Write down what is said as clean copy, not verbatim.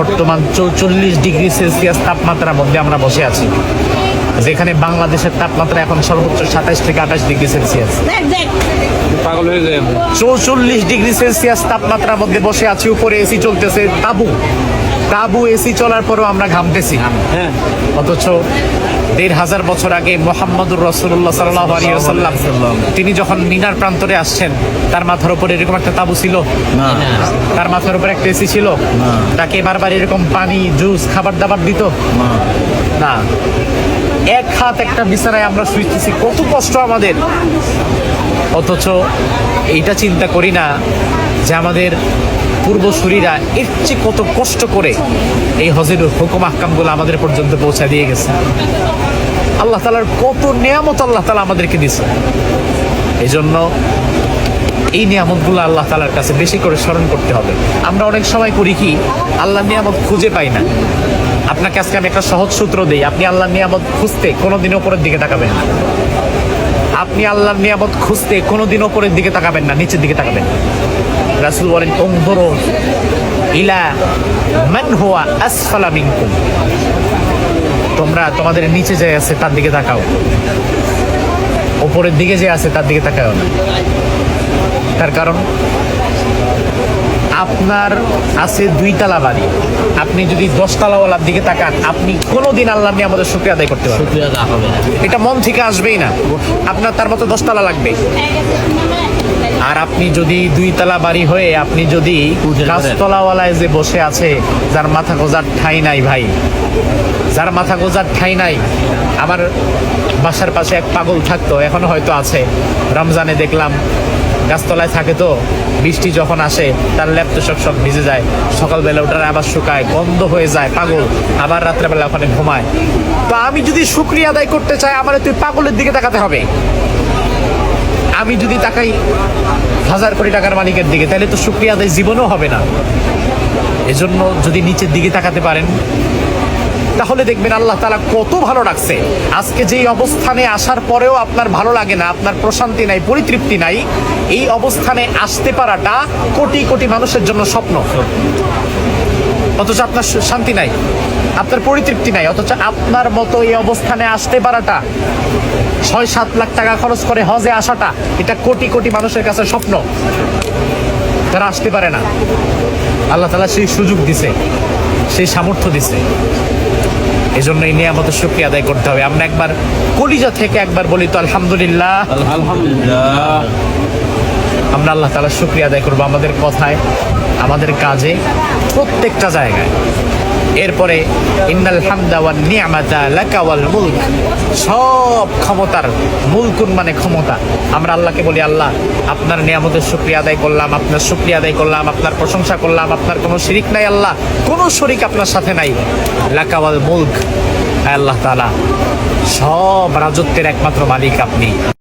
বর্তমান 44 degree Celsius তাপমাত্রার মধ্যে আমরা বসে আছি, যেখানে বাংলাদেশের তাপমাত্রা এখন সর্বোচ্চ 27 থেকে 28 ডিগ্রি সেলসিয়াস। পাগল হয়ে যায়। 44 ডিগ্রি সেলসিয়াস তাপমাত্রার মধ্যে বসে আছি, উপরে এসি চলতেছে, তাবু এসি চলার পরও আমরা ঘামতেছি। হ্যাঁ, অথচ 1500 বছর আগে মুহাম্মদুর রাসূলুল্লাহ সাল্লাল্লাহু আলাইহি ওয়াসাল্লাম তিনি যখন মিনার প্রান্তরে আসছেন, তার মাথার উপরে এরকম একটা তাবু ছিল না, তার মাথার উপরে একটা এসি ছিল, তাকে বারবার এরকম পানি, জুস, খাবার দাবার দিত না। এক হাত একটা বিছানায় আমরা শুইতেছি, কত কষ্ট আমাদের। অথচ এইটা চিন্তা করি না যে আমাদের পূর্বসূরীরা এর চেয়ে কত কষ্ট করে এই হজের হুকুম আহকামগুলো আমাদের পর্যন্ত পৌঁছা দিয়ে গেছে। আল্লাহ তাআলার কত নিয়ামত আল্লাহ তাআলা আমাদেরকে দিয়েছে। এই জন্য এই নিয়ামতগুলো আল্লাহ তাআলার কাছে বেশি করে স্মরণ করতে হবে। আমরা অনেক সময় করি কি, আল্লাহর নিয়ামত খুঁজে পাই না। আপনাকে আজকে আমি একটা সহজ সূত্র দিই, আপনি আল্লাহর নিয়ামত খুঁজতে কোনোদিন উপরের দিকে তাকাবেন না। আপনি আল্লাহর নিয়ামত খুঁজতে কোনোদিন উপরের দিকে তাকাবেন না, নিচের দিকে তাকাবেন। রাসূল বলেন, উনজুরু ইলা মান হুয়া আসফালা মিনকুম, তোমরা তোমাদের নিচে যে আছে তার দিকে তাকাও, উপরের দিকে যে আছে তার দিকে তাকাও না। তার কারণ আপনার আছে 2 তলা বাড়ি, আপনি যদি 10 তলাওয়ালার দিকে তাকান, আপনি কোনোদিন আল্লাহর নিয়ামতের শুকরিয়া আদায় করতে পারবেন শুকরিয়া আদায় হবে না। এটা মন থেকে আসবেই না। আপনার তার মতো 10 তলা লাগবে। আর আপনি যদি 2 তলা বাড়ি হয়ে আপনি যদি 5 তলাওয়ালায় যে বসে আছে, যার মাথা গোজার ঠাঁই নাই ভাই, যার মাথা গোজার ঠাঁই নাই। আমার বাসার পাশে এক পাগল থাকতো, এখনো হয়তো আছে। রমজানে দেখলাম গাছতলায় থাকে, তো বৃষ্টি যখন আসে তার ল্যাপ তো সব ভিজে যায়, সকালবেলা ওটার আবার শুকায়, গন্ধ হয়ে যায়, পাগল আবার রাত্রেবেলা ওখানে ঘুমায়। তো আমি যদি শুকরিয়া আদায় করতে চাই, আমার তুই পাগলের দিকে তাকাতে হবে। আমি যদি তাকাই 1000 কোটি টাকার মালিকের দিকে, তাহলে তো শুকরিয়া আদায় জীবনেও হবে না। এজন্য যদি নিচের দিকে তাকাতে পারেন, তাহলে দেখবেন আল্লাহ তাআলা কত ভালো রাখছে। আজকে যেই অবস্থানে আসার পরেও আপনার ভালো লাগে না, আপনার প্রশান্তি নাই, পরিতৃপ্তি নাই, এই অবস্থানে আসতে পারাটা কোটি কোটি মানুষের জন্য স্বপ্ন। অথচ আপনার শান্তি নাই, আপনার পরিতৃপ্তি নাই। অথচ আপনার মতো এই অবস্থানে আসতে পারাটা, 6-7 লাখ টাকা খরচ করে হজে আসাটা, এটা কোটি কোটি মানুষের কাছে স্বপ্ন। তারা আসতে পারে না। আল্লাহ তাআলা সেই সুযোগ দিছে, সেই সামর্থ্য দিছে। এই জন্য এই নিয়ামতের শুকরিয়া আদায় করতে হবে। আমরা একবার কলিজা থেকে একবার বলি তো আলহামদুলিল্লাহ। আলহামদুলিল্লাহ। আমরা আল্লাহ তাআলার শুকরিয়া আদায় করবো আমাদের কথায়, আমাদের কাজে, প্রত্যেকটা জায়গায়। এরপরে ইন্নাল হামদা ওয়ান নি'মাতা লাকা ওয়াল মুলক, সব ক্ষমতার, মুলকুন মানে ক্ষমতা। আমরা আল্লাহকে বলি, আল্লাহ আপনার নিয়ামতের শুকরিয়া আদায় করলাম, আপনার শুকরিয়া আদায় করলাম, আপনার প্রশংসা করলাম। আপনার কোনো শরীক নাই আল্লাহ, কোনো শরীক আপনার সাথে নাই। লাকা ওয়াল মুলক, আল্লাহ তাআলা সব রাজত্বের একমাত্র মালিক আপনি।